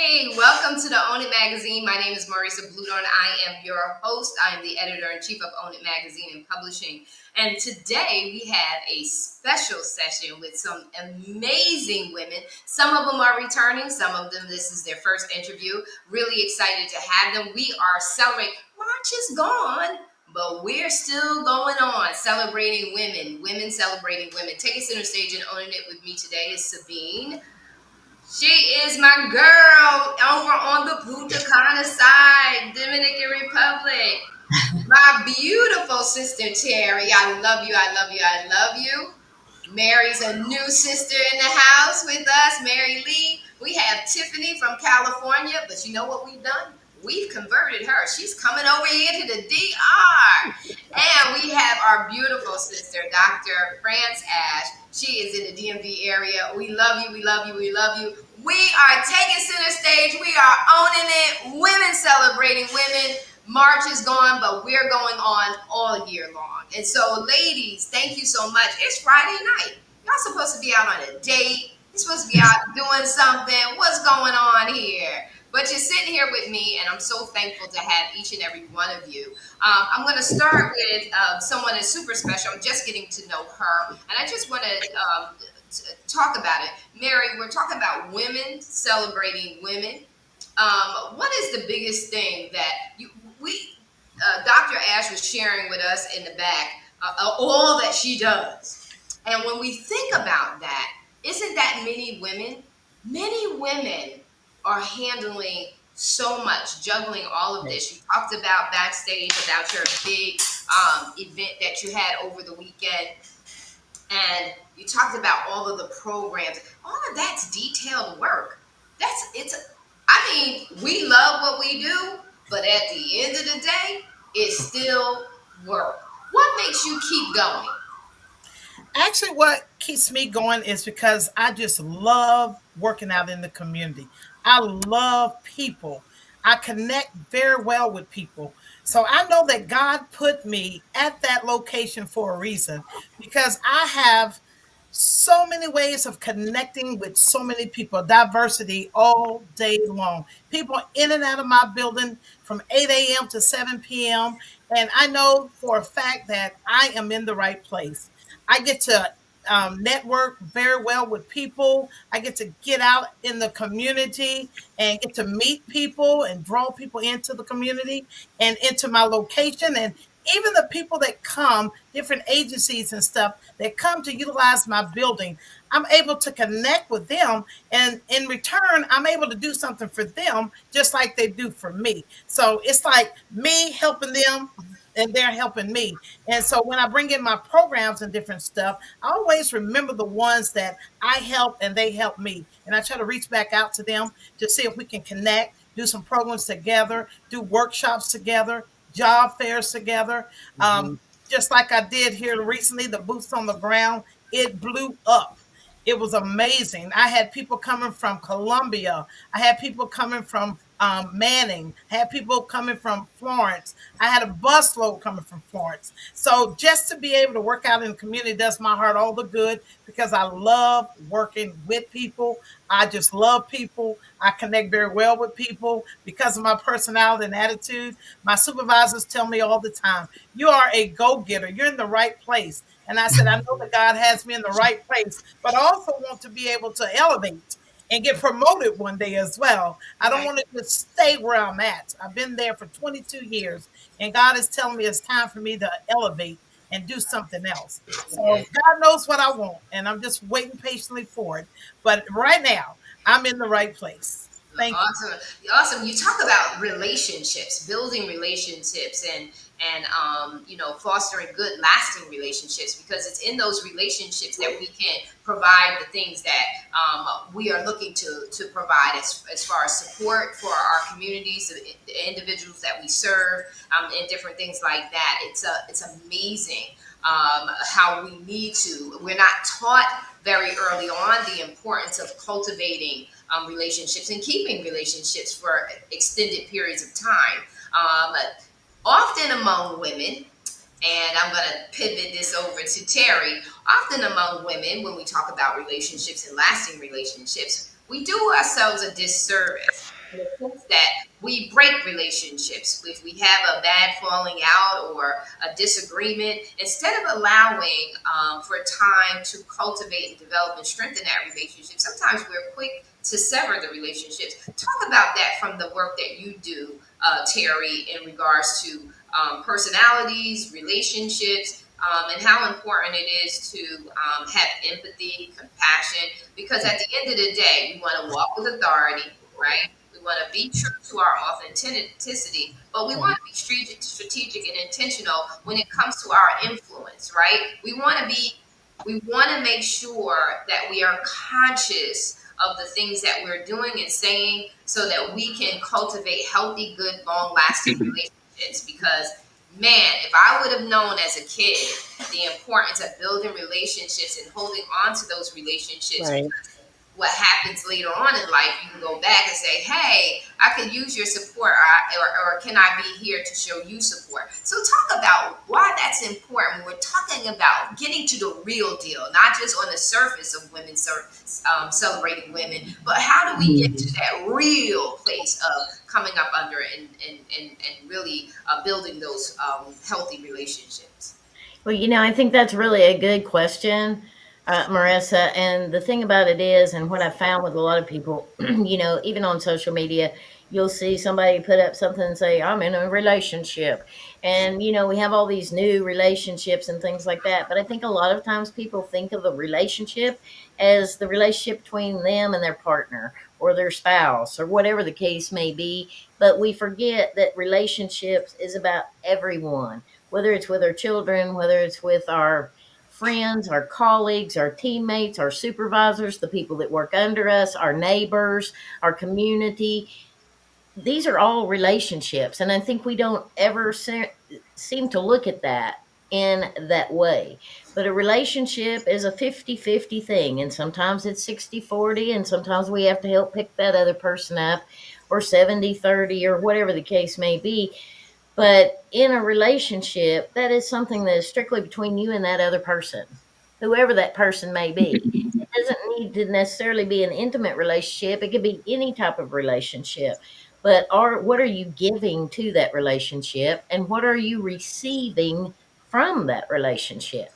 Hey, welcome to the Own It magazine. My name is Marisa Bludon. I am your host. I am the editor-in-chief of Own It magazine and publishing. And today we have a special session with some amazing women. Some of them are returning. Some of them, this is their first interview. Really excited to have them. We are celebrating. March is gone, but we're still going on celebrating women. Women celebrating women. Taking center stage and owning it with me today is Sabine. She is my girl over on the Punta Cana side, Dominican Republic. My beautiful sister Terry. I love you. I love you. I love you. Mary's a new sister in the house with us, Mary Lee. We have Tiffany from California, but you know what we've done? We've converted her. She's coming over here to the DR. And we have our beautiful sister, Dr. France Ash. She is in the DMV area. We love you. We love you. We love you. We are taking center stage. We are owning it. Women celebrating women. March is gone, but we're going on all year long. And so, ladies, thank you so much. It's Friday night. Y'all supposed to be out on a date. You're supposed to be out doing something. What's going on here? But you're sitting here with me, and I'm so thankful to have each and every one of you. I'm going to start with someone that's super special. I'm just getting to know her, and I just want to talk about it. Mary, we're talking about women celebrating women. What is the biggest thing that Dr. Ash was sharing with us in the back, all that she does. And when we think about that, isn't that many women are handling so much, juggling all of this. You talked about backstage, about your big event that you had over the weekend. And you talked about all of the programs. All of that's detailed work. We love what we do, but at the end of the day, it's still work. What makes you keep going? Actually, what keeps me going is because I just love working out in the community. I love people. I connect very well with people. So I know that God put me at that location for a reason because I have so many ways of connecting with so many people, diversity all day long. People in and out of my building from 8 a.m. to 7 p.m. And I know for a fact that I am in the right place. I get to network very well with people. I get to get out in the community and get to meet people and draw people into the community and into my location. And even the people that come, different agencies and stuff that come to utilize my building, I'm able to connect with them. And in return, I'm able to do something for them just like they do for me. So it's like me helping them and they're helping me. And so when I bring in my programs and different stuff, I always remember the ones that I help and they help me. And I try to reach back out to them to see if we can connect, do some programs together, do workshops together, job fairs together. Mhm. Just like I did here recently, the boots on the ground, it blew up. It was amazing. I had people coming from Colombia. I had people coming from Manning. I had people coming from Florence. I had a busload coming from Florence. So just to be able to work out in the community does my heart all the good because I love working with people. I just love people. I connect very well with people because of my personality and attitude. My supervisors tell me all the time, you are a go getter. You're in the right place. And I said, I know that God has me in the right place, but I also want to be able to elevate and get promoted one day as well. I don't Right. want to just stay where I'm at. I've been there for 22 years, and God is telling me it's time for me to elevate and do something else. So Yeah. God knows what I want, and I'm just waiting patiently for it. But right now, I'm in the right place. Thank you. Awesome. Awesome. You talk about relationships, building relationships and fostering good lasting relationships because it's in those relationships that we can provide the things that we are looking to provide as far as support for our communities, the individuals that we serve, and different things like that. It's amazing how we need to. We're not taught very early on the importance of cultivating relationships and keeping relationships for extended periods of time. Often among women, and I'm going to pivot this over to Terry. Often among women, when we talk about relationships and lasting relationships, we do ourselves a disservice in the sense that we break relationships. If we have a bad falling out or a disagreement, instead of allowing for time to cultivate and develop and strengthen that relationship, sometimes we're quick to sever the relationships. Talk about that from the work that you do, Terry, in regards to personalities, relationships, and how important it is to have empathy, compassion, because at the end of the day, we want to walk with authority, right? We want to be true to our authenticity, but we want to be strategic and intentional when it comes to our influence, right? We want to make sure that we are conscious of the things that we're doing and saying so that we can cultivate healthy, good, long lasting relationships. Because, man, if I would have known as a kid the importance of building relationships and holding on to those relationships, Right. what happens later on in life, you can go back and say, hey, I could use your support, or can I be here to show you support? So talk about why that's important when we're talking about getting to the real deal, not just on the surface of women celebrating women, but how do we get to Mhm. that real place of coming up under and really building those healthy relationships? Well, I think that's really a good question, Marissa. And the thing about it is, and what I found with a lot of people, even on social media, you'll see somebody put up something and say, I'm in a relationship. And, we have all these new relationships and things like that. But I think a lot of times people think of a relationship as the relationship between them and their partner or their spouse or whatever the case may be. But we forget that relationships is about everyone, whether it's with our children, whether it's with our friends, our colleagues, our teammates, our supervisors, the people that work under us, our neighbors, our community. These are all relationships. And I think we don't ever seem to look at that in that way. But a relationship is a 50-50 thing. And sometimes it's 60-40, and sometimes we have to help pick that other person up, or 70-30, or whatever the case may be. But in a relationship, that is something that is strictly between you and that other person, whoever that person may be. It doesn't need to necessarily be an intimate relationship. It could be any type of relationship. But what are you giving to that relationship, and what are you receiving from that relationship?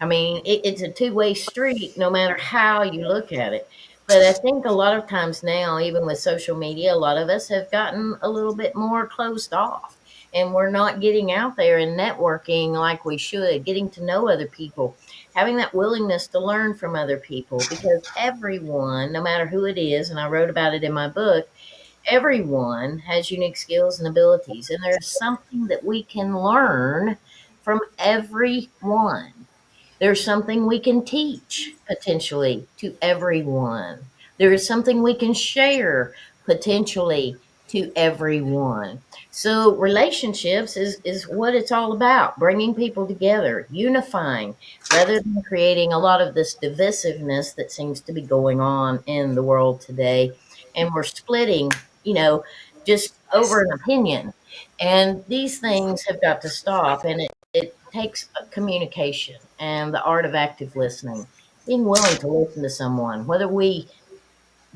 I mean, it's a two-way street no matter how you look at it. But I think a lot of times now, even with social media, a lot of us have gotten a little bit more closed off, and we're not getting out there and networking like we should, getting to know other people, having that willingness to learn from other people, because everyone, no matter who it is, and I wrote about it in my book, everyone has unique skills and abilities, and there's something that we can learn from everyone. There's something we can teach potentially to everyone. There is something we can share potentially to everyone. So relationships is what it's all about, bringing people together, unifying, rather than creating a lot of this divisiveness that seems to be going on in the world today. And we're splitting, just over Yes. an opinion. And these things have got to stop. And it takes communication and the art of active listening, being willing to listen to someone, whether we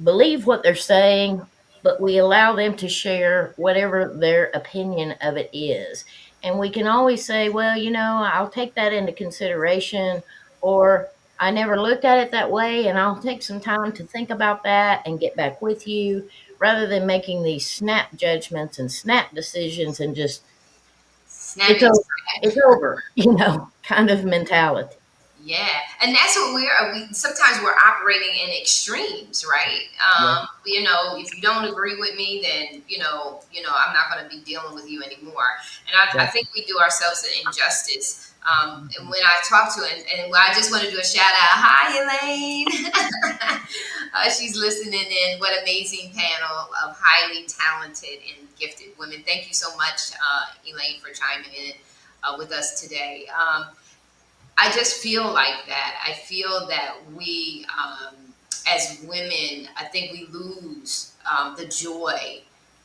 believe what they're saying, but we allow them to share whatever their opinion of it is. And we can always say, well, I'll take that into consideration, or I never looked at it that way, and I'll take some time to think about that and get back with you, rather than making these snap judgments and snap decisions and just, Snap it's and over, it's scratch. over, kind of mentality. Yeah, and that's what we sometimes we're operating in extremes, right? Yeah, If you don't agree with me, then I'm not going to be dealing with you anymore. And I exactly. think we do ourselves an injustice. And Mhm. when I talk to and I just want to do a shout out. Hi, Elaine. She's listening in. What amazing panel of highly talented and gifted women. Thank you so much, Elaine, for chiming in with us today. I just feel like that. I feel that we, as women, I think we lose the joy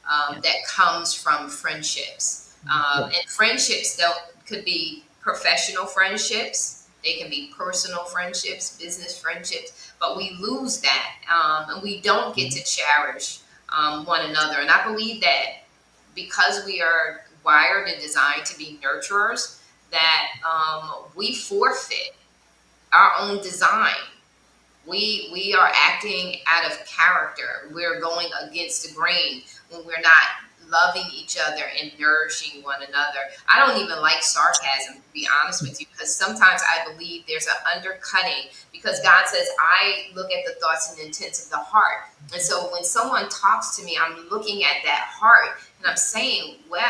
Yeah. that comes from friendships. Yeah. And friendships don't could be professional friendships. They can be personal friendships, business friendships, but we lose that, and we don't get Mhm. to cherish one another. And I believe that because we are wired and designed to be nurturers, that we forfeit our own design. We are acting out of character. We're going against the grain when we're not loving each other and nourishing one another. I don't even like sarcasm, to be honest with you, because sometimes I believe there's an undercutting, because God says I look at the thoughts and intents of the heart. And so when someone talks to me, I'm looking at that heart and I'm saying, well,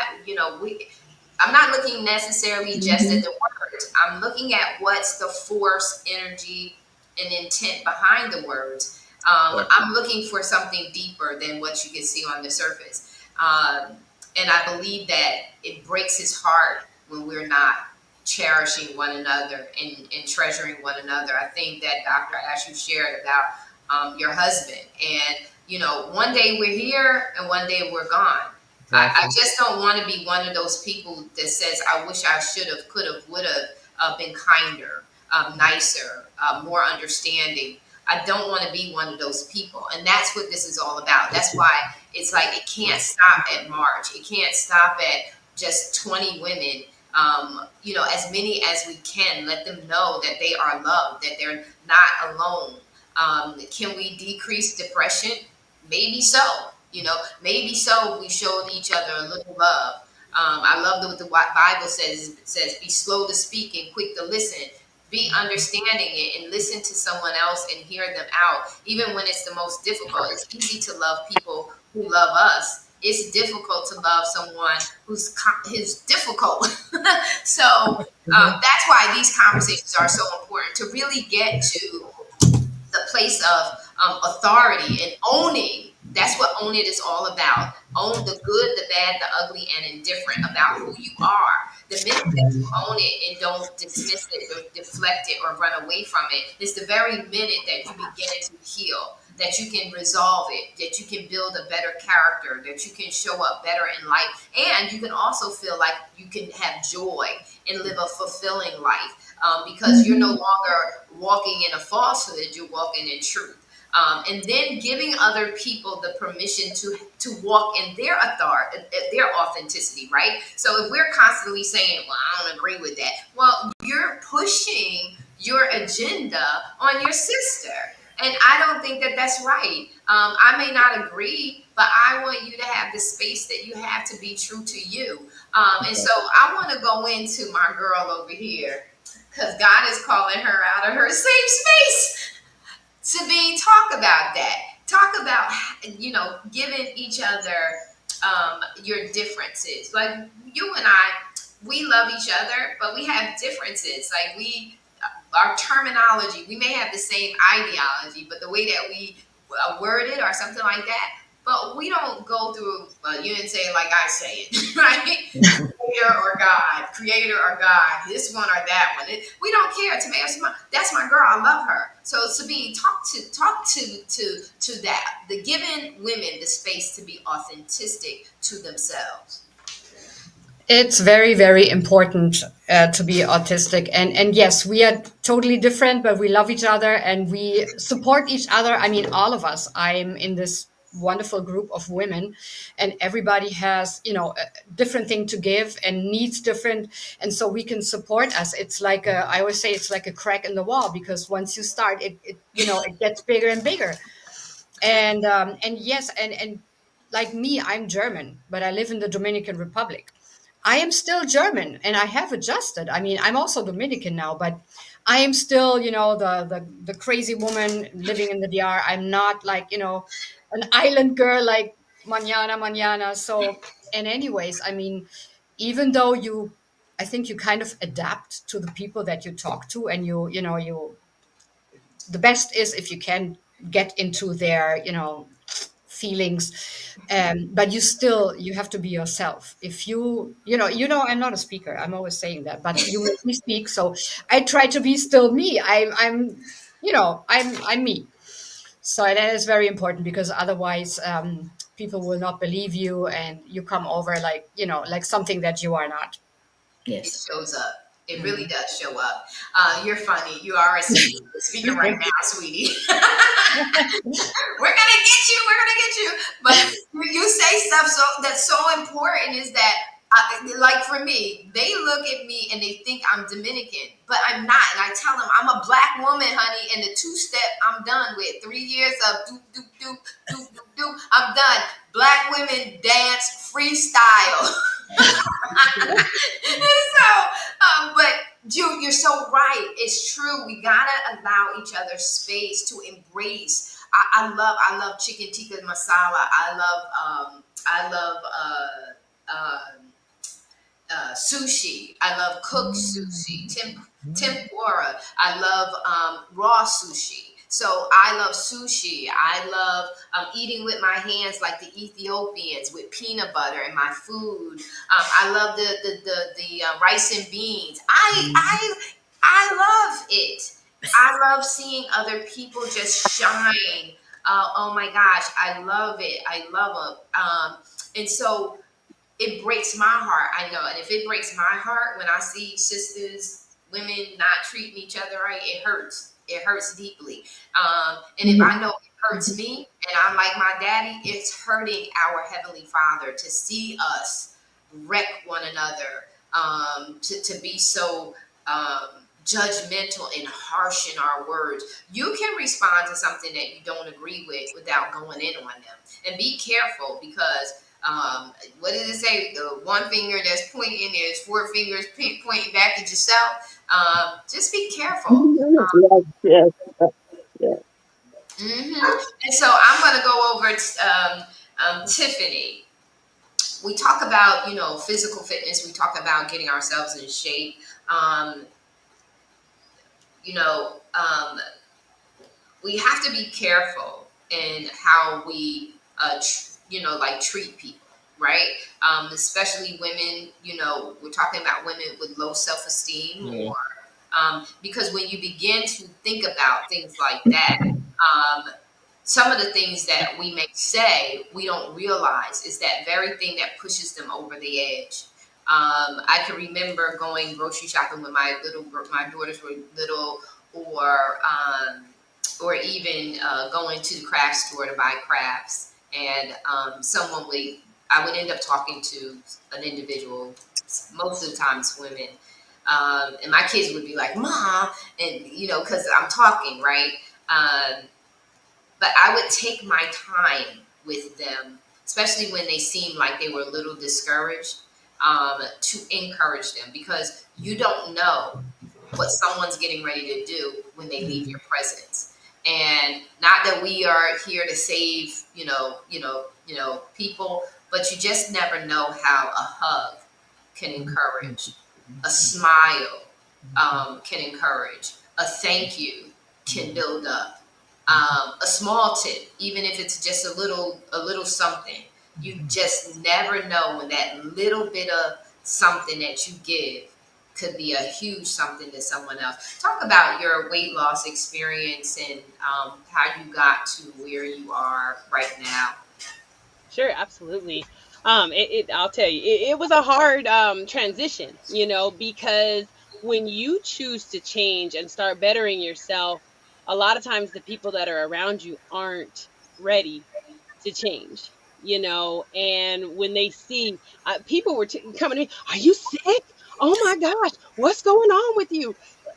I'm not looking necessarily just at the words. I'm looking at what's the force, energy, and intent behind the words. I'm looking for something deeper than what you can see on the surface. And I believe that it breaks his heart when we're not cherishing one another and treasuring one another. I think that Dr. Ash, you shared about your husband. And, one day we're here and one day we're gone. I Exactly. just don't want to be one of those people that says, I wish I should have, could have, would have been kinder, nicer, more understanding. I don't want to be one of those people. And that's what this is all about. That's why it's like it can't stop at March. It can't stop at just 20 women. As many as we can, let them know that they are loved, that they're not alone. Can we decrease depression? Maybe so. Maybe so. We showed each other a little love. I love what the Bible says. It says, "Be slow to speak and quick to listen." Be understanding it and listen to someone else and hear them out, even when it's the most difficult. It's easy to love people who love us. It's difficult to love someone who's difficult. So that's why these conversations are so important, to really get to the place of authority and owning. That's what own it is all about. Own the good, the bad, the ugly, and indifferent about who you are. The minute that you own it and don't dismiss it or deflect it or run away from it, is the very minute that you begin to heal, that you can resolve it, that you can build a better character, that you can show up better in life. And you can also feel like you can have joy and live a fulfilling life, because you're no longer walking in a falsehood, you're walking in truth. And then giving other people the permission to walk in their authority, their authenticity, right? So if we're constantly saying, "Well, I don't agree with that," well, you're pushing your agenda on your sister, and I don't think that that's right. I may not agree, but I want you to have the space that you have to be true to you. And so I want to go into my girl over here, because God is calling her out of her safe space to be talk about that. Talk about giving each other your differences. Like you and I, we love each other, but we have differences. Like our terminology, we may have the same ideology, but the way that we word it or something like that. But we don't go through. You didn't say it like I say it, right? Creator or God, this one or that one. We don't care. That's my girl. I love her. So Sabine, talk to that. The giving women the space to be authentic to themselves. It's very, very important to be autistic, and yes, we are totally different, but we love each other and we support each other. I mean, all of us. I'm in this wonderful group of women, and everybody has a different thing to give and needs different, and so we can support us. It's like I always say, it's like a crack in the wall, because once you start, it gets bigger and bigger. And yes, and like me, I'm German, but I live in the Dominican Republic. I am still German and I have adjusted. I mean, I'm also Dominican now, but I am still, the crazy woman living in the DR. I'm not like, an island girl like mañana, mañana. So, and anyways, I mean, even though I think you kind of adapt to the people that you talk to, and the best is if you can get into their feelings, but you have to be yourself. If I'm not a speaker, I'm always saying that, but you make me speak, so I try to be still me. I'm me. So that is very important, because otherwise people will not believe you, and you come over like like something that you are not. It Yes. shows up. It really Mhm. does show up. You're funny. You are a speaker right now, sweetie. We're gonna get you. We're gonna get you. But stuff that's so important is that, like for me, they look at me and they think I'm Dominican, but I'm not. And I tell them I'm a black woman, honey. And the two step, I'm done with. 3 years of doop doop doop doop doop doop. I'm done. Black women dance freestyle. But you're so right. It's true. We gotta allow each other space to embrace. I love chicken tikka masala. I love sushi. I love cooked sushi, tempura. I love raw sushi. So I love sushi. I love eating with my hands like the Ethiopians with peanut butter in my food. I love the rice and beans. I love it. I love seeing other people just shine. Oh my gosh, I love it. I love them. And so it breaks my heart. I know. And if it breaks my heart when I see sisters, women not treating each other right, it hurts. It hurts deeply. And if I know it hurts me and I'm like my daddy, it's hurting our Heavenly Father to see us wreck one another, to be so judgmental and harsh in our words. You can respond to something that you don't agree with without going in on them. And be careful because what did it say? The one finger that's pointing, there's four fingers pointing back at yourself. Just be careful. Yes, yes, yes. And so I'm going to go over Tiffany. We talk about, physical fitness. We talk about getting ourselves in shape. Um, you know, um, we have to be careful in how we, like treat people, right? Especially women. We're talking about women with low self-esteem, Yeah. or because when you begin to think about things like that, some of the things that we may say we don't realize is that very thing that pushes them over the edge. I can remember going grocery shopping when my daughters were little, or or even going to the craft store to buy crafts, and I would end up talking to an individual. Most of the time, it's women, and my kids would be like, "Mom," and because I'm talking, right? Um, but I would take my time with them, especially when they seemed like they were a little discouraged, to encourage them, because you don't know what someone's getting ready to do when they leave your presence. And not that we are here to save, people, but you just never know how a hug can encourage, a smile can encourage, a thank you can build up, a small tip, even if it's just a little something. You just never know when that little bit of something that you give could be a huge something to someone else. Talk about your weight loss experience and how you got to where you are right now. Sure, absolutely. I'll tell you, it was a hard transition, because when you choose to change and start bettering yourself, a lot of times the people that are around you aren't ready to change, and when they see people were coming to me, are you sick? Oh my gosh, what's going on with you?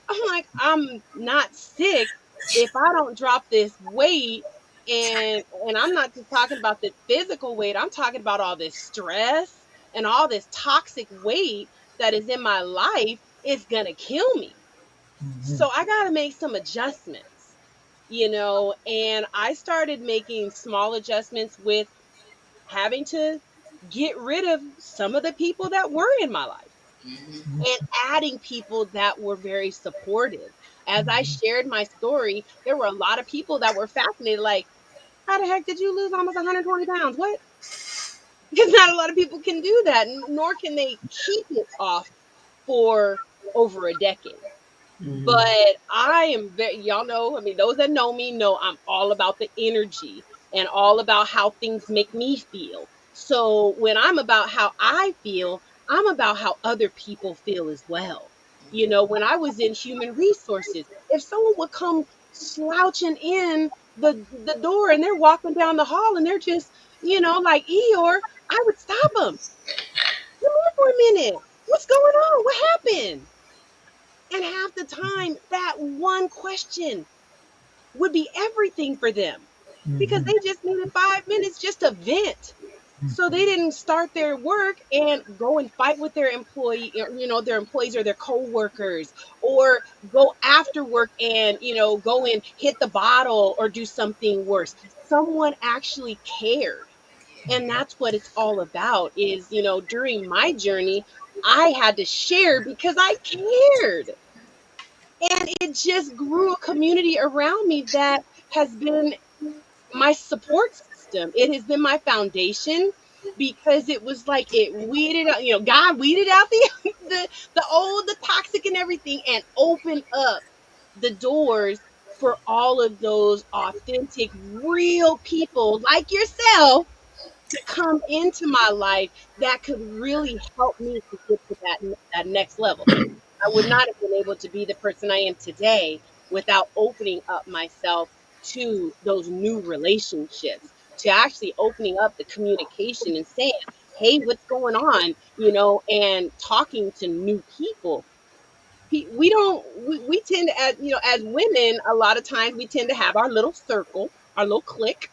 I'm like, I'm not sick if I don't drop this weight. And I'm not just talking about the physical weight, I'm talking about all this stress and all this toxic weight that is in my life is gonna kill me. So I gotta make some adjustments, and I started making small adjustments with having to get rid of some of the people that were in my life Hmm. and adding people that were very supportive. As I shared my story, there were a lot of people that were fascinated, like, how the heck did you lose almost 120 pounds? What? Because not a lot of people can do that, nor can they keep it off for over a decade. Mhm. But I am very, y'all know, I mean, those that know me know I'm all about the energy and all about how things make me feel. So when I'm about how I feel, I'm about how other people feel as well. When I was in human resources, if someone would come slouching in the door and they're walking down the hall and they're just, like Eeyore, I would stop them. Come here for a minute. What's going on? What happened? And half the time, that one question would be everything for them because they just needed 5 minutes just to vent. So they didn't start their work and go and fight with their employee, their employees or their coworkers, or go after work and, go and hit the bottle or do something worse. Someone actually cared. And that's what it's all about is, during my journey, I had to share because I cared. And it just grew a community around me that has been my support system. It has been my foundation because it was like it weeded out, God weeded out the the old, the toxic and everything and opened up the doors for all of those authentic, real people like yourself to come into my life that could really help me to get to that next level. I would not have been able to be the person I am today without opening up myself to those new relationships, to actually opening up the communication and saying, hey, what's going on? And talking to new people. We don't, we tend to, as women, a lot of times we tend to have our little circle, our little clique,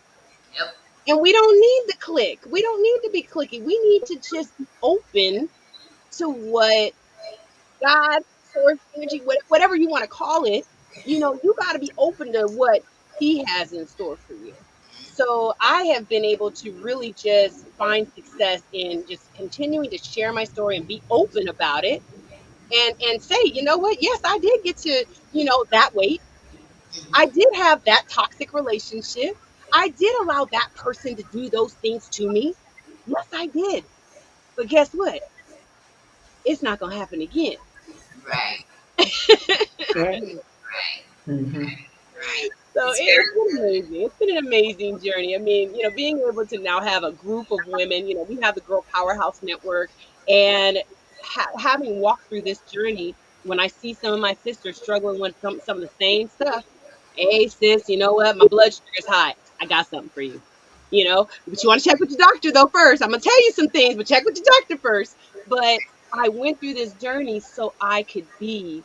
Yep. and we don't need the clique. We don't need to be clicky. We need to just be open to what God, source, energy, whatever you want to call it, you got to be open to what He has in store for you. So I have been able to really just find success in just continuing to share my story and be open about it and say, you know what? Yes, I did get to, that weight. I did have that toxic relationship. I did allow that person to do those things to me. Yes, I did. But guess what? It's not going to happen again. Right. Right. Right. Hmm. Right. So It's it's very. been amazing. It's been an amazing journey. I mean, being able to now have a group of women, we have the Girl Powerhouse Network, and having walked through this journey, when I see some of my sisters struggling with some of the same stuff, hey sis, you know what? My blood sugar's high. I got something for you. But you want to check with your doctor though first. I'm gonna tell you some things, but check with your doctor first. But I went through this journey so I could be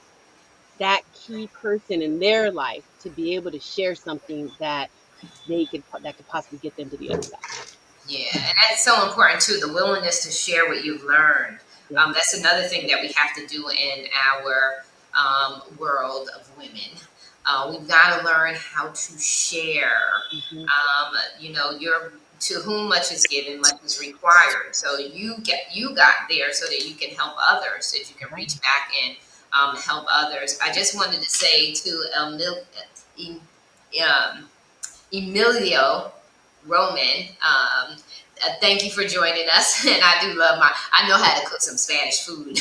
that key person in their life to be able to share something that could possibly get them to the other side. Yeah, and that's so important too. The willingness to share what you've learned. Yeah. That's another thing that we have to do in our world of women. We've got to learn how to share. Hmm. You're to whom much is given, much is required. So you got there so that you can help others, so that you can Right. reach back and help others. I just wanted to say to um, Emilio Roman. Thank you for joining us, and I do love I know how to cook some Spanish food.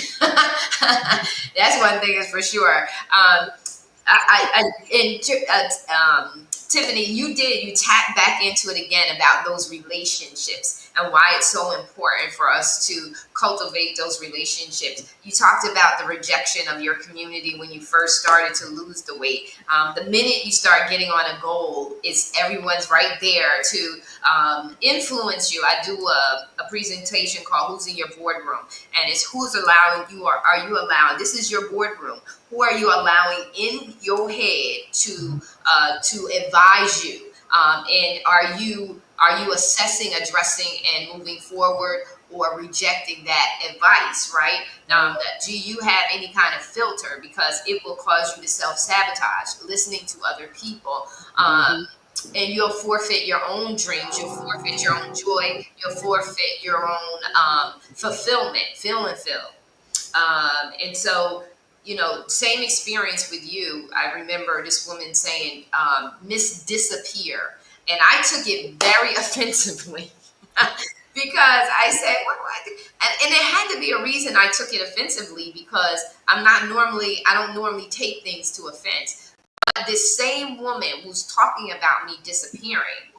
That's one thing is for sure. Tiffany, you tapped back into it again about those relationships and why it's so important for us to cultivate those relationships. You talked about the rejection of your community when you first started to lose the weight. The minute you start getting on a goal, it's everyone's right there to influence you. I do a presentation called "Who's in Your Boardroom," and it's who's allowing you, or are you allowing? This is your boardroom. Who are you allowing in your head to advise you? And are you assessing, addressing, and moving forward, or rejecting that advice? Right? Right. Do you have any kind of filter, because it will cause you to self sabotage, listening to other people. Hmm. And you'll forfeit your own dreams, you'll forfeit your own joy, you'll forfeit your own fulfillment, feel and feel. And so, same experience with you. I remember this woman saying, Miss Disappear. And I took it very offensively because I said, what do I do? And it had to be a reason I took it offensively, because I don't normally take things to offense. But this same woman who's talking about me disappearing,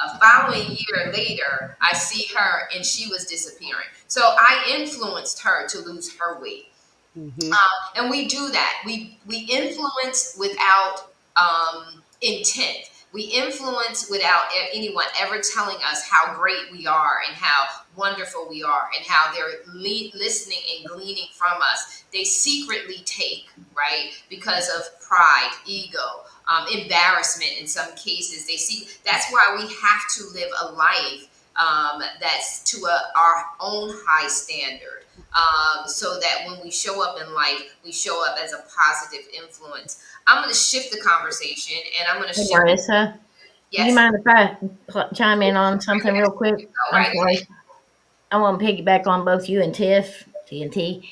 a following year later, I see her and she was disappearing. So I influenced her to lose her weight. Hmm. And we do that. We influence without intent. We influence without anyone ever telling us how great we are and how wonderful we are and how they're listening and gleaning from us. They secretly take, right? Because of pride, ego, embarrassment in some cases. They see that's why we have to live a life that's to our own high standard. So that when we show up in life, we show up as a positive influence. I'm going to shift the conversation and I'm going to Hey, shift. Marissa, do you Yes, mind if I chime in on something real quick? go I'm right sorry. I want to piggyback on both you and Tiff, TNT.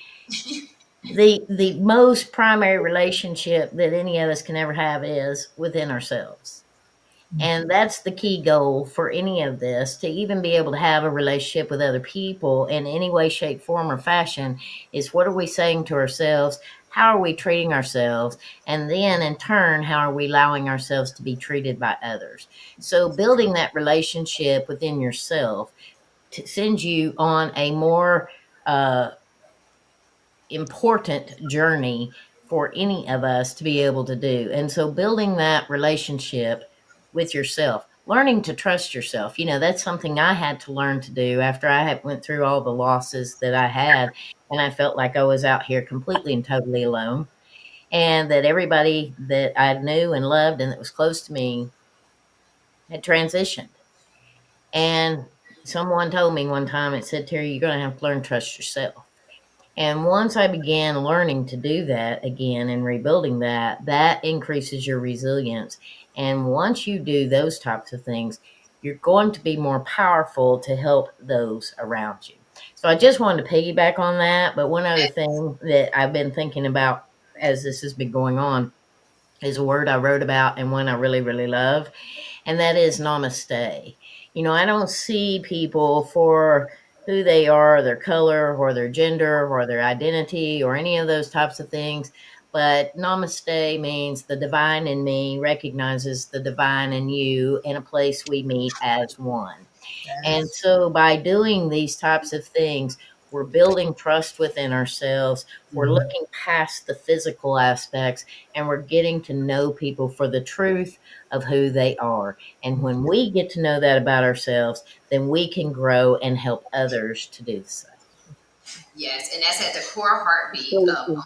The most primary relationship that any of us can ever have is within ourselves. And that's the key goal for any of this, to even be able to have a relationship with other people in any way, shape, form, or fashion, is what are we saying to ourselves? How are we treating ourselves? And then in turn, how are we allowing ourselves to be treated by others? So building that relationship within yourself sends you on a more important journey for any of us to be able to do. And so building that relationship with yourself, learning to trust yourself, that's something I had to learn to do after I had went through all the losses that I had, and I felt like I was out here completely and totally alone, and that everybody that I knew and loved and that was close to me had transitioned. And someone told me one time, it said, Terry, you're going to have to learn to trust yourself. And once I began learning to do that again and rebuilding that, that increases your resilience. And once you do those types of things, you're going to be more powerful to help those around you. So I just wanted to piggyback on that. But one other thing that I've been thinking about as this has been going on is a word I wrote about and one I really, really love, and that is namaste. I don't see people for who they are, their color, or their gender, or their identity, or any of those types of things. But namaste means the divine in me recognizes the divine in you in a place we meet as one. And Yes. so by doing these types of things, we're building trust within ourselves. We're Mhm. looking past the physical aspects and we're getting to know people for the truth of who they are. And when we get to know that about ourselves, then we can grow and help others to do the same. yes, and that's at the core heartbeat of Absolutely.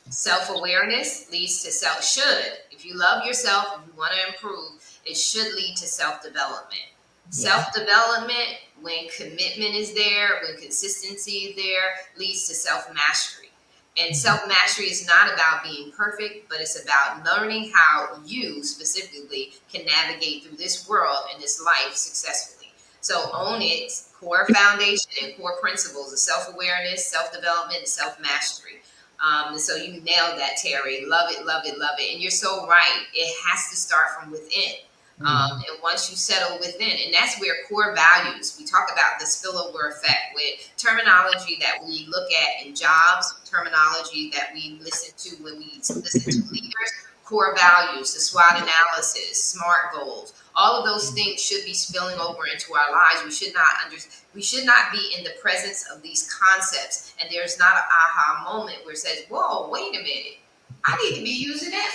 self-awareness leads to should. If you love yourself, if you want to improve, it should lead to self-development. Yes. Self-development, when commitment is there, when consistency is there, leads to self-mastery. And Mhm. self-mastery is not about being perfect, but it's about learning how you specifically can navigate through this world and this life successfully. So own it, core foundation and core principles of self-awareness, self-development, and self-mastery. And so you nailed that, Terry. Love it, love it, love it. And you're so right. It has to start from within. Mhm. And once you settle within, and that's where core values, we talk about the spillover effect with terminology that we look at in jobs, terminology that we listen to when we listen to leaders, core values, the SWOT analysis, SMART goals. All of those things should be spilling over into our lives. We should not be in the presence of these concepts. And there's not an aha moment where it says, whoa, wait a minute. I need to be using that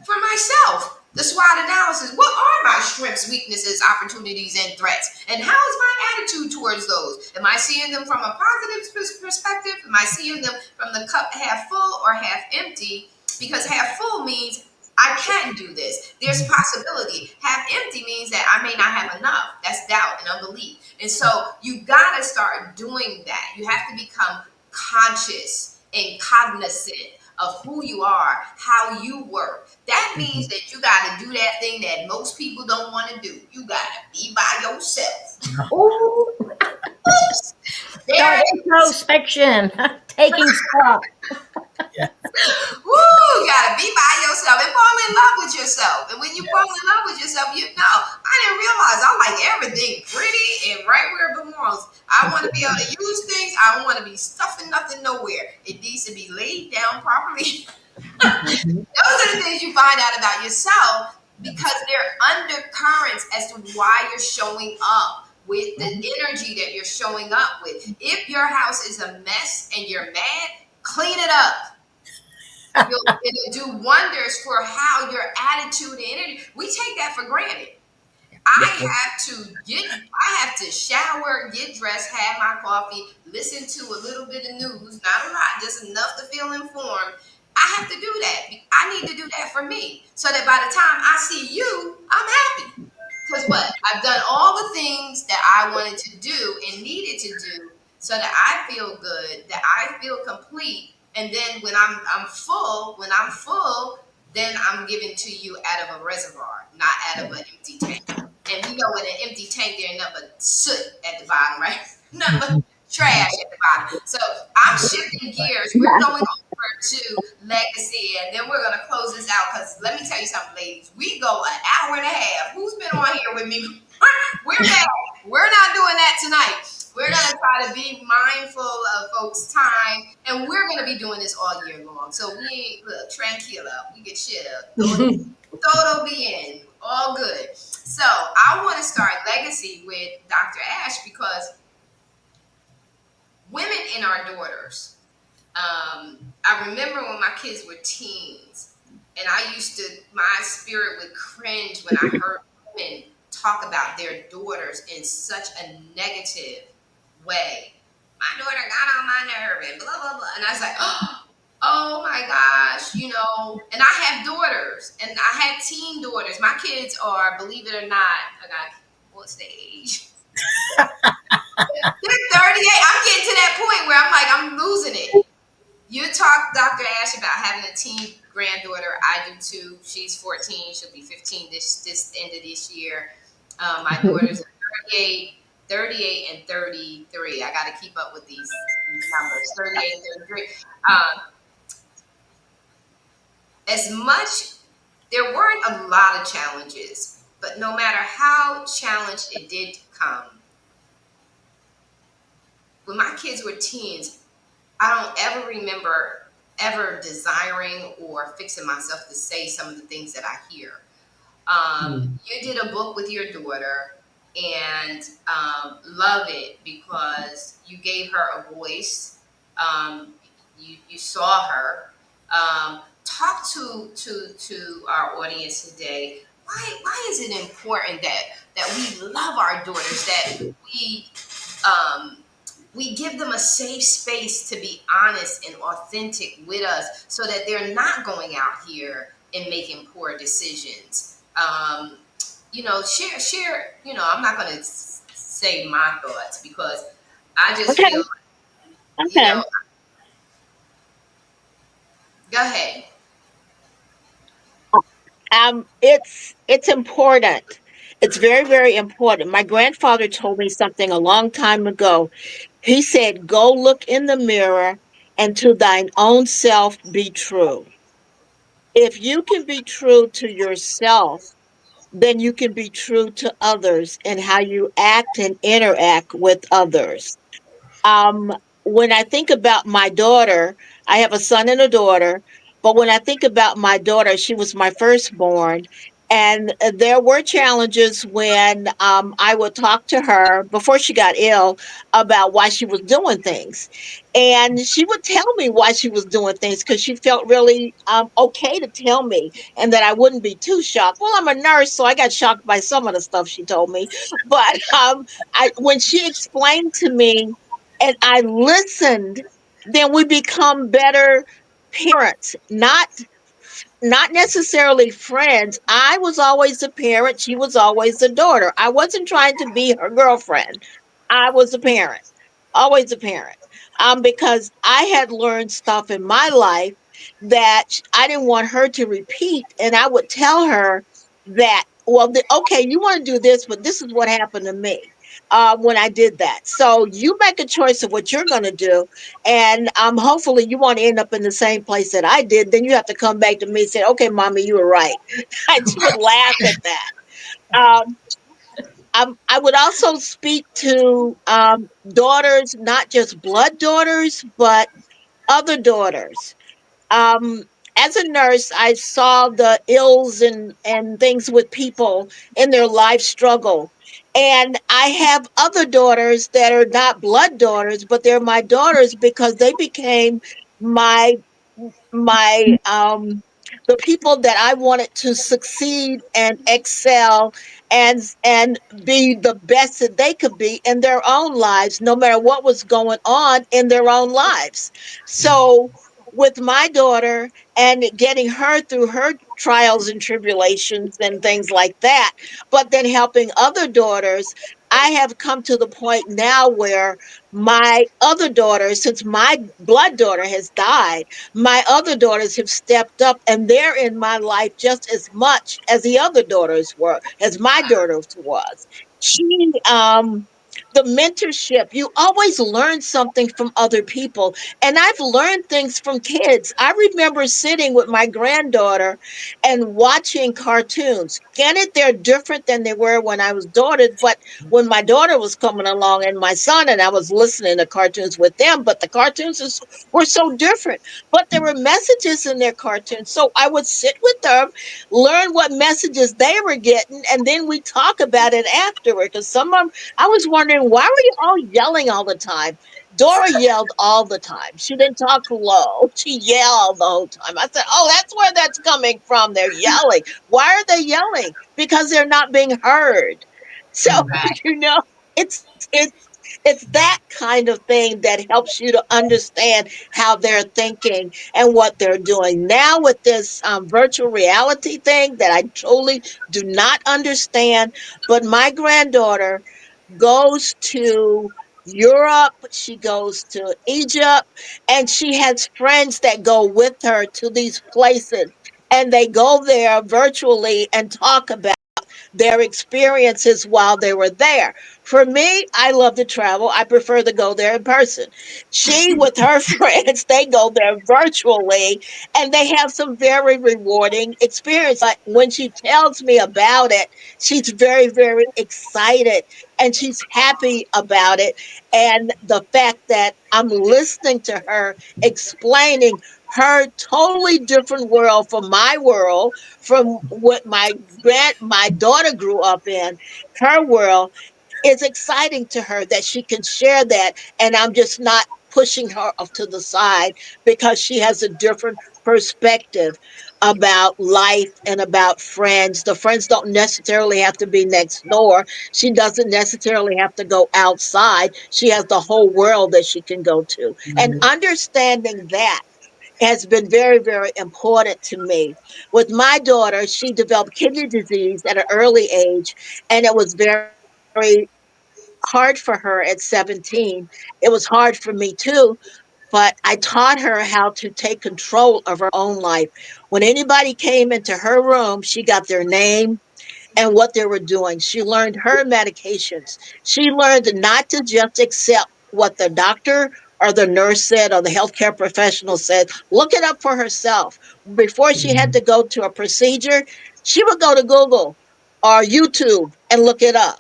for myself. The SWOT analysis. What are my strengths, weaknesses, opportunities, and threats? And how is my attitude towards those? Am I seeing them from a positive perspective? Am I seeing them from the cup half full or half empty? Because half full means I can do this. There's possibility. Half empty means that I may not have enough. That's doubt and unbelief. And so you got to start doing that. You have to become conscious and cognizant of who you are, how you work. That means Mhm. that you got to do that thing that most people don't want to do. You got to be by yourself. Ooh, Oops. There start it is. introspection, taking stock. Yeah. Woo, you gotta be by yourself and fall in love with yourself. And when you fall in love with yourself, you know, I didn't realize I like everything pretty and right where it belongs. I want to be able to use things. I don't want to be stuffing nothing nowhere. It needs to be laid down properly. Mhm. Those are the things you find out about yourself because Yes. they're undercurrents as to why you're showing up with the Mhm. energy that you're showing up with. If your house is a mess and you're mad, clean it up. It'll do wonders for how your attitude and energy. We take that for granted. I have to shower, get dressed, have my coffee, listen to a little bit of news, not a lot, just enough to feel informed. I have to do that. I need to do that for me so that by the time I see you, I'm happy. Because what? I've done all the things that I wanted to do and needed to do so that I feel good, that I feel complete. And then when I'm full, then I'm giving to you out of a reservoir, not out of an empty tank. And we know with an empty tank, there ain't nothing but soot at the bottom, right? Nothing but trash at the bottom. So I'm shifting gears. We're going over to legacy, and then we're gonna close this out because let me tell you something, ladies. We go an hour and a half. Who's been on here with me? We're back. We're not doing that tonight. We're gonna try to be mindful of folks' time, and we're gonna be doing this all year long. So we ain't look tranquila. We get shit up. Todo bien. All good. So I want to start legacy with Dr. Ash because women in our daughters. I remember when my kids were teens, and my spirit would cringe when I heard women talk about their daughters in such a negative way. My daughter got on my nerve and blah, blah, blah. And I was like, oh my gosh, and I have daughters and I had teen daughters. My kids are, believe it or not, I got, what's the age? They're 38. I'm getting to that point where I'm like, I'm losing it. You talk, Dr. Ash, about having a teen granddaughter. I do too. She's 14. She'll be 15 this end of this year. My daughters are 38 and 33. I got to keep up with these numbers. 38 and 33. As much, there weren't a lot of challenges, but no matter how challenged it did come, when my kids were teens, I don't ever remember ever desiring or fixing myself to say some of the things that I hear. You did a book with your daughter and love it because you gave her a voice. You saw her. Talk to our audience today. Why is it important that we love our daughters, that um, we give them a safe space to be honest and authentic with us so that they're not going out here and making poor decisions. Share, I'm not going to say my thoughts because I just Okay. feel, you Okay. know, go ahead. It's important. It's very, very important. My grandfather told me something a long time ago. He said, "Go look in the mirror and to thine own self be true." If you can be true to yourself, then you can be true to others and how you act and interact with others. Um, when I think about my daughter, I have a son and a daughter, but when I think about my daughter, she was my firstborn. And there were challenges when I would talk to her before she got ill about why she was doing things. And she would tell me why she was doing things because she felt really okay to tell me and that I wouldn't be too shocked. Well, I'm a nurse, so I got shocked by some of the stuff she told me. But when she explained to me and I listened, then we become better parents, not necessarily friends. I was always the parent, she was always the daughter. I wasn't trying to be her girlfriend. I was a parent, always a parent. Because I had learned stuff in my life that I didn't want her to repeat, and I would tell her that, well, okay, you want to do this, but this is what happened to me when I did that. So you make a choice of what you're going to do, and hopefully you won't end up in the same place that I did. Then you have to come back to me and say, "Okay, mommy, you were right." And she would laugh at that. Um, I would also speak to daughters, not just blood daughters, but other daughters. Um, as a nurse, I saw the ills and things with people in their life struggle. And I have other daughters that are not blood daughters, but they're my daughters because they became my my the people that I wanted to succeed and excel and be the best that they could be in their own lives, no matter what was going on in their own lives. So with my daughter and getting her through her trials and tribulations and things like that, but then helping other daughters, I have come to the point now where my other daughters, since my blood daughter has died, my other daughters have stepped up and they're in my life just as much as the other daughters were, as my daughters was. She, the mentorship, you always learn something from other people. And I've learned things from kids. I remember sitting with my granddaughter and watching cartoons. Granted, they're different than they were when I was daughter, but when my daughter was coming along and my son, and I was listening to cartoons with them, but the were so different, but there were messages in their cartoons. So I would sit with them, learn what messages they were getting, and then we talk about it afterward. Because some of them, I was wondering, why were you all yelling all the time? Dora yelled all the time. She didn't talk low. She yelled the whole time. I said, "Oh, that's where that's coming from. They're yelling. Why are they yelling? Because they're not being heard." So, Right. you know, it's that kind of thing that helps you to understand how they're thinking and what they're doing. Now with this virtual reality thing that I totally do not understand, but my granddaughter goes to Europe, she goes to Egypt, and she has friends that go with her to these places. And they go there virtually and talk about their experiences while they were there. For me, I love to travel. I prefer to go there in person. She, with her friends, they go there virtually and they have some very rewarding experience. But when she tells me about it, she's very, very excited and she's happy about it. And the fact that I'm listening to her explaining her totally different world from my world, from what my daughter grew up in, her world, is exciting to her that she can share that. And I'm just not pushing her off to the side because she has a different perspective about life and about friends. The friends don't necessarily have to be next door. She doesn't necessarily have to go outside. She has the whole world that she can go to. And understanding that has been very, very important to me. With my daughter, she developed kidney disease at an early age, and it was very hard for her at 17. It was hard for me too, but I taught her how to take control of her own life. When anybody came into her room, she got their name and what they were doing. She learned her medications. She learned not to just accept what the doctor or the nurse said or the healthcare professional said. Look it up for herself. Before she had to go to a procedure, she would go to Google or YouTube and look it up.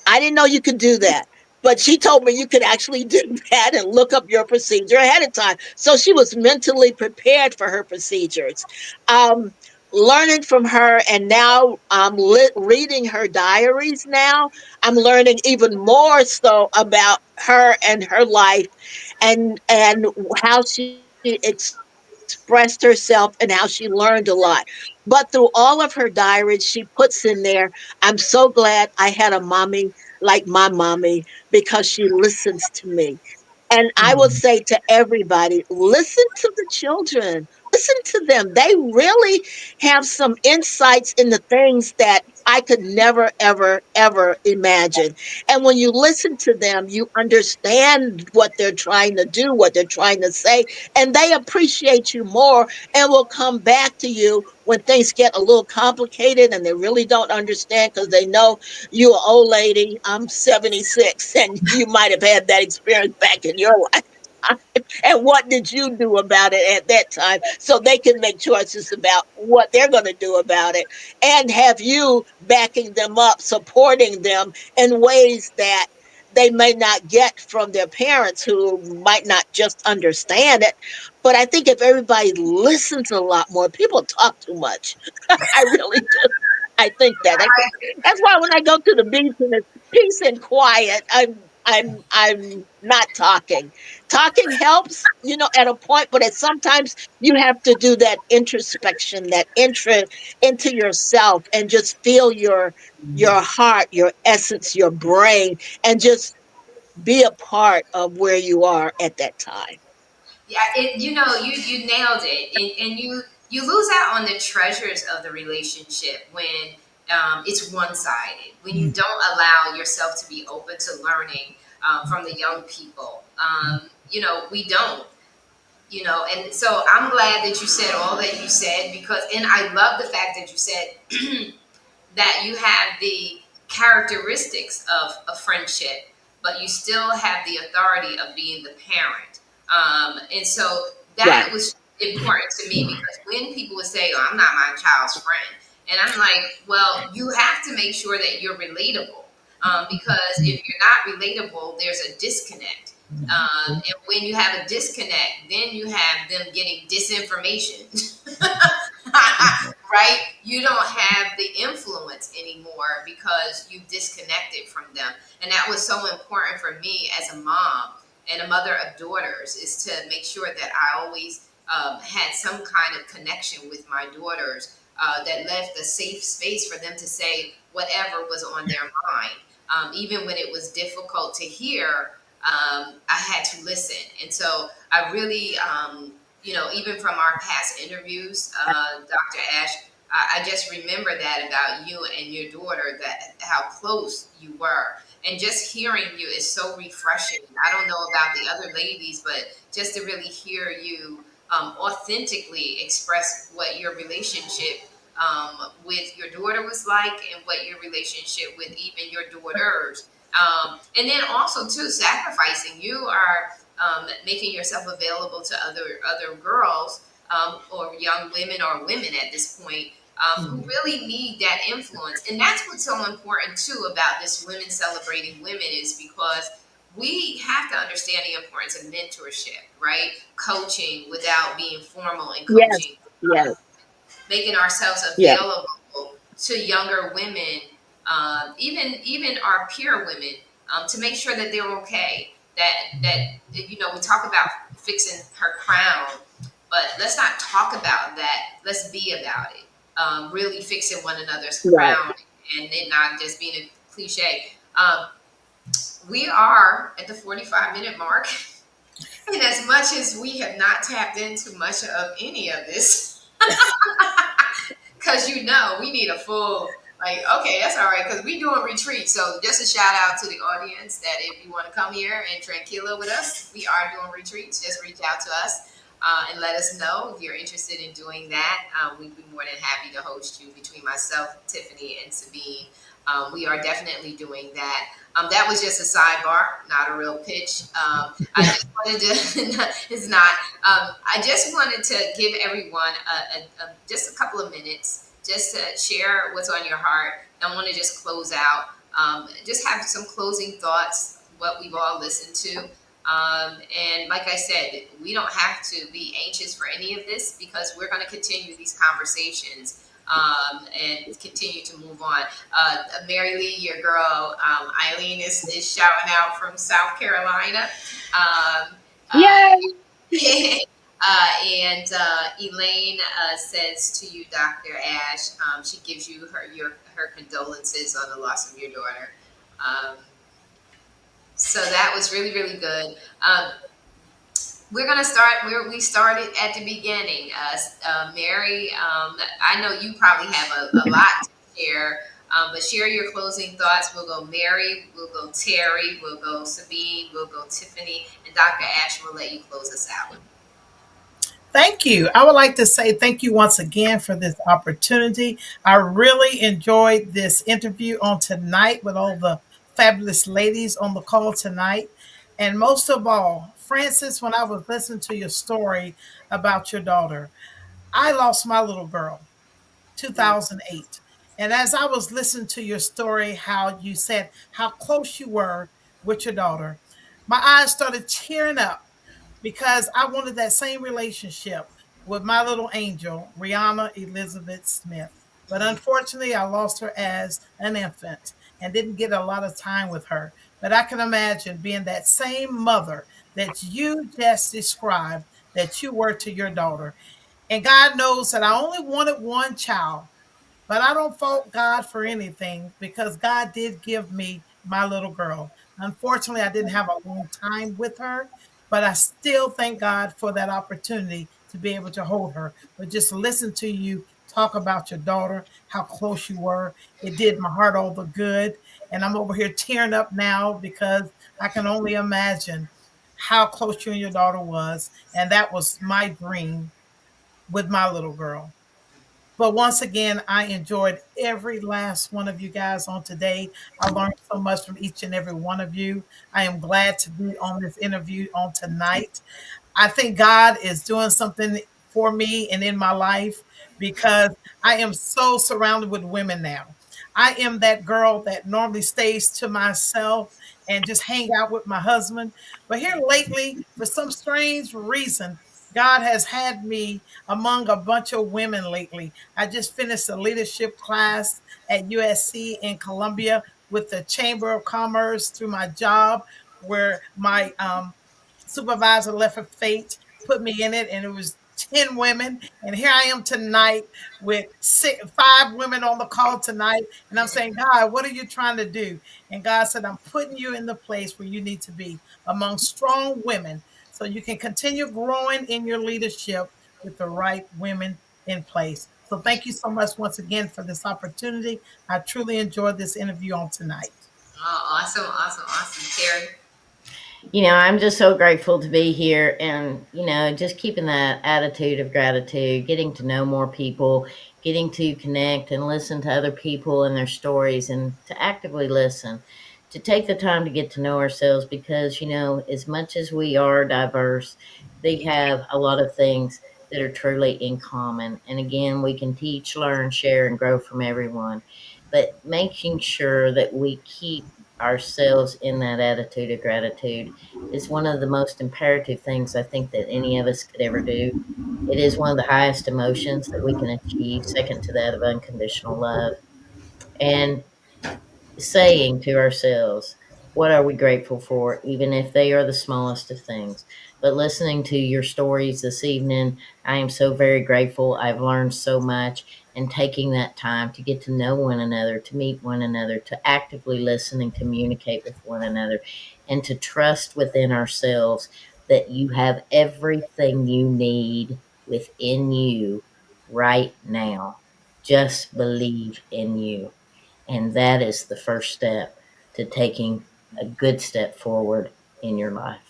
I didn't know you could do that. But she told me you could actually do that and look up your procedure ahead of time. So she was mentally prepared for her procedures. Um, Learning from her, and now I'm reading her diaries now. I'm learning even more so about her and her life and how she expressed herself and how she learned a lot. But through all of her diaries, she puts in there, I'm so glad I had a mommy like my mommy because she listens to me. And I will say to everybody, listen to the children. Listen to them. They really have some insights in the things that I could never, ever, ever imagine. And when you listen to them, you understand what they're trying to do, what they're trying to say, and they appreciate you more and will come back to you when things get a little complicated and they really don't understand because they know you an old lady. I'm 76, and you might have had that experience back in your life. And what did you do about it at that time? So they can make choices about what they're going to do about it and have you backing them up, supporting them in ways that they may not get from their parents who might not just understand it. But I think if everybody listens a lot more, people talk too much. I really do. I think that. That's why when I go to the beach and it's peace and quiet, I'm not talking. Talking helps, at a point, but at sometimes you have to do that introspection, that intro into yourself, and just feel your heart, your essence, your brain, and just be a part of where you are at that time. Yeah, you nailed it, and you lose out on the treasures of the relationship when it's one sided. When you don't allow yourself to be open to learning from the young people, we don't. And so I'm glad that you said all that you said, because, and I love the fact that you said that you have the characteristics of a friendship, but you still have the authority of being the parent. And so that Right. was important to me, because when people would say, "Oh, I'm not my child's friend," and I'm like, well, you have to make sure that you're relatable. Because if you're not relatable, there's a disconnect. And when you have a disconnect, then you have them getting disinformation. Right? You don't have the influence anymore because you've disconnected from them. And that was so important for me as a mom and a mother of daughters, is to make sure that I always had some kind of connection with my daughters, that left a safe space for them to say whatever was on their mind. Even when it was difficult to hear, I had to listen. And so I really, even from our past interviews, Dr. Ash, I just remember that about you and your daughter, that how close you were. And just hearing you is so refreshing. I don't know about the other ladies, but just to really hear you authentically express what your relationship with your daughter was like, and what your relationship with even your daughters. And then also too, sacrificing. You are making yourself available to other girls, or young women, or women at this point, who really need that influence. And that's what's so important too about this Women Celebrating Women, is because we have to understand the importance of mentorship, right? Coaching without being formal in Yes. coaching, Yes. making ourselves Yes. available to younger women, even our peer women, to make sure that they're okay. That we talk about fixing her crown, but let's not talk about that. Let's be about it. Really fixing one another's Right. crown, and it not just being a cliche. We are at the 45-minute mark, and as much as we have not tapped into much of any of this, because we need a full, like, okay, that's all right, because we doing retreats. So just a shout out to the audience, that if you want to come here and tranquila with us, we are doing retreats. Just reach out to us, and let us know if you're interested in doing that. We'd be more than happy to host you. Between myself, Tiffany, and Sabine, we are definitely doing that. That was just a sidebar, not a real pitch. I just wanted to, it's not, I just wanted to give everyone just a couple of minutes, just to share what's on your heart. I want to just close out, just have some closing thoughts, what we've all listened to. And like I said, we don't have to be anxious for any of this, because we're going to continue these conversations, and continue to move on. Mary Lee, your girl, Eileen, is shouting out from South Carolina. Um, uh, Yay. and Elaine says to you, Dr. Ash, she gives you her condolences on the loss of your daughter. Um, so that was really, really good. We're gonna start where we started at the beginning. Mary, I know you probably have a lot to share, but share your closing thoughts. We'll go Mary, we'll go Terry, we'll go Sabine, we'll go Tiffany, and Dr. Ash will let you close us out. Thank you. I would like to say thank you once again for this opportunity. I really enjoyed this interview on tonight with all the fabulous ladies on the call tonight. And most of all, Francis, when I was listening to your story about your daughter, I lost my little girl, Mm. 2008. And as I was listening to your story, how you said how close you were with your daughter, my eyes started tearing up, because I wanted that same relationship with my little angel, Rihanna Elizabeth Smith. But unfortunately, I lost her as an infant and didn't get a lot of time with her. but I can imagine being that same mother that you just described that you were to your daughter. And God knows that I only wanted one child, but I don't fault God for anything because God did give me my little girl. Unfortunately, I didn't have a long time with her, but I still thank God for that opportunity to be able to hold her. But just listen to you talk about your daughter, how close you were. It did my heart all the good. And I'm over here tearing up now because I can only imagine how close you and your daughter was. And that was my dream with my little girl. But once again, I enjoyed every last one of you guys on today. I learned so much from each and every one of you. I am glad to be on this interview on tonight. I think God is doing something for me and in my life because I am so surrounded with women now. I am that girl that normally stays to myself and just hang out with my husband. But here lately, for some strange reason, God has had me among a bunch of women lately. I just finished a leadership class at USC in Columbia with the Chamber of Commerce through my job, where my supervisor left of fate put me in it, and it was 10 women. And here I am tonight with five women on the call tonight. And I'm saying, God, what are you trying to do? And God said, I'm putting you in the place where you need to be among strong women so you can continue growing in your leadership with the right women in place. So thank you so much once again for this opportunity. I truly enjoyed this interview on tonight. Oh, awesome, awesome, awesome, Terry. I'm just so grateful to be here and, just keeping that attitude of gratitude, getting to know more people, getting to connect and listen to other people and their stories and to actively listen, to take the time to get to know ourselves because, as much as we are diverse, they have a lot of things that are truly in common. And again, we can teach, learn, share, and grow from everyone. But making sure that we keep ourselves in that attitude of gratitude is one of the most imperative things I think that any of us could ever do. It is one of the highest emotions that we can achieve, second to that of unconditional love. And saying to ourselves, what are we grateful for, even if they are the smallest of things. But listening to your stories this evening, I am so very grateful. I've learned so much, and taking that time to get to know one another, to meet one another, to actively listen and communicate with one another, and to trust within ourselves that you have everything you need within you right now. Just believe in you. And that is the first step to taking a good step forward in your life.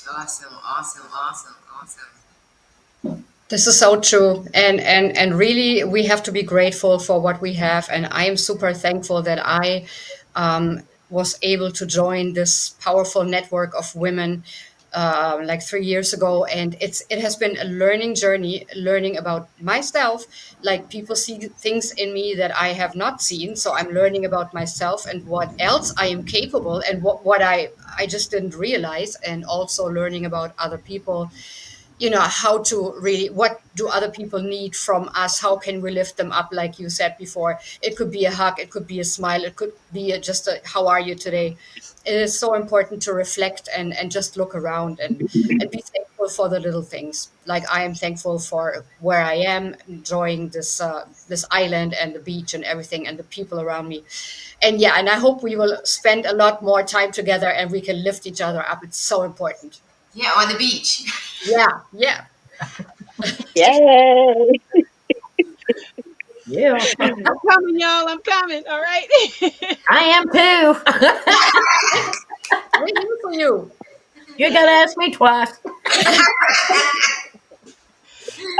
Awesome, awesome, awesome, awesome. This is so true. And really we have to be grateful for what we have. And I am super thankful that I was able to join this powerful network of women like 3 years ago. And it has been a learning journey, learning about myself. Like people see things in me that I have not seen. So I'm learning about myself and what else I am capable and what I just didn't realize, and also learning about other people, how to really, what do other people need from us, how can we lift them up, like you said before. It could be a hug, it could be a smile, it could be just a how are you today. It is so important to reflect and just look around and be thankful for the little things. Like I am thankful for where I am, enjoying this island and the beach and everything and the people around me. And yeah, and I hope we will spend a lot more time together and we can lift each other up. It's so important. Yeah, on the beach. Yeah, yeah. Yay! Yeah, I'm coming, y'all. I'm coming. All right. I am too. We're here for you. You gotta ask me twice.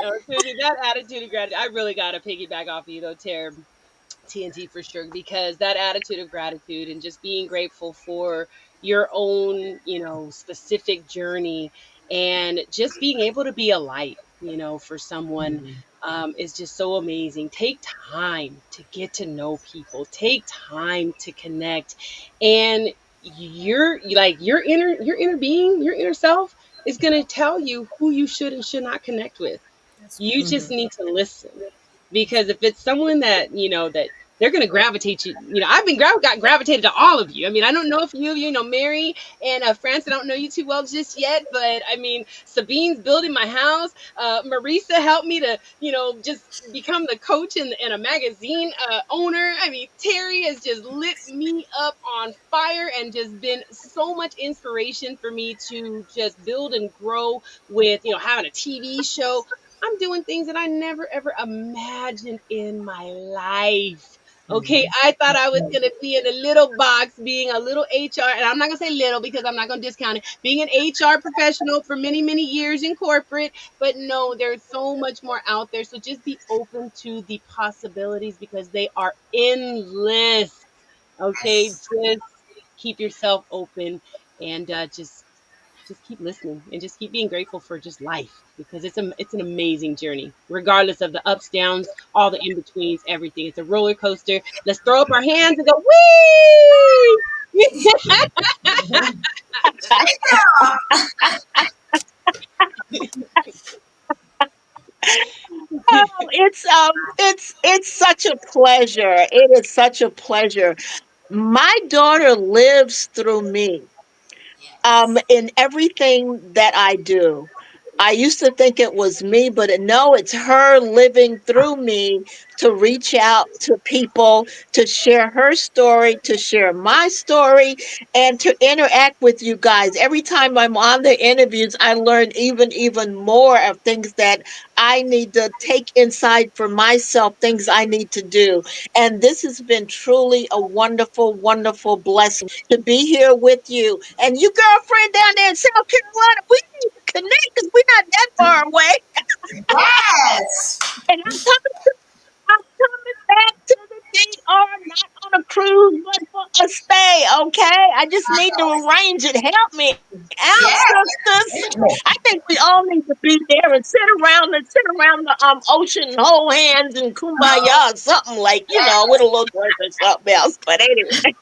No, seriously, that attitude of gratitude. I really got to piggyback off of you, though, Tara. TNT for sure, because that attitude of gratitude and just being grateful for your own, specific journey, and just being able to be a light, for someone, is just so amazing. Take time to get to know people, take time to connect, and your inner being, your inner self is going to tell you who you should and should not connect with. That's right. You just need to listen, because if it's someone that they're going to gravitate you. You know, I've been got gravitated to all of you. I mean, I don't know if you know, Mary and France, I don't know you too well just yet, but I mean, Sabine's building my house. Marisa helped me to, you know, just become the coach and a magazine owner. I mean, Terry has just lit me up on fire and just been so much inspiration for me to just build and grow with, you know, having a TV show. I'm doing things that I never ever imagined in my life. Okay, I thought I was gonna be in a little box, being a little HR, and I'm not gonna say little because I'm not gonna discount it, being an HR professional for many, many years in corporate. But no, there's so much more out there. So just be open to the possibilities because they are endless. Okay, Yes. just keep yourself open and just keep listening and just keep being grateful for just life because it's an amazing journey regardless of the ups downs, all the in betweens, everything. It's a roller coaster. Let's throw up our hands and go wee. Oh, it's such a pleasure. It is such a pleasure. My daughter lives through me. Yes. In everything that I do. I used to think it was me, but no, it's her living through me to reach out to people, to share her story, to share my story, and to interact with you guys. Every time I'm on the interviews, I learn even more of things that I need to take inside for myself, things I need to do. And this has been truly a wonderful blessing to be here with you. And you girlfriend down there in South Carolina, we need to connect because we're not that far away. Yes. And I'm coming back to the DR, not on a cruise, but for a stay, okay? I just need to arrange it. Help me out, Yes. sisters. I think we all need to be there and sit around the ocean and hold hands and kumbaya or something like, with a little drink or something else. But anyway.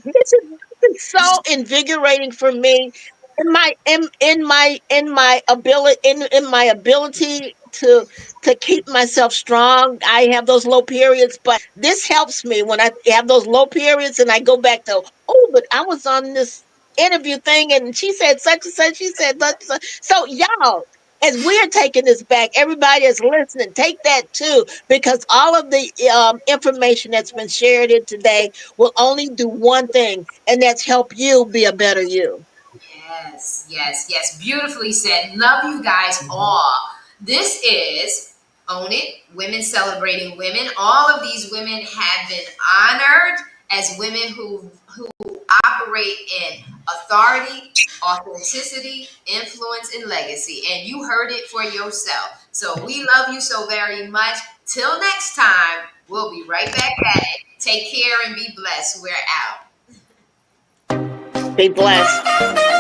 This is so invigorating for me in my ability to keep myself strong. I have those low periods, but this helps me when I have those low periods and I go back to, oh, but I was on this interview thing and she said such and such, she said such and such. So y'all, as we're taking this back, everybody is listening, take that too, because all of the information that's been shared in today will only do one thing, and that's help you be a better you. Yes, yes, yes. Beautifully said. Love you guys all. This is Own It, Women Celebrating Women. All of these women have been honored as women who operate in authority, authenticity, influence, and legacy. And you heard it for yourself. So we love you so very much. Till next time, we'll be right back at it. Take care and be blessed. We're out. Be blessed.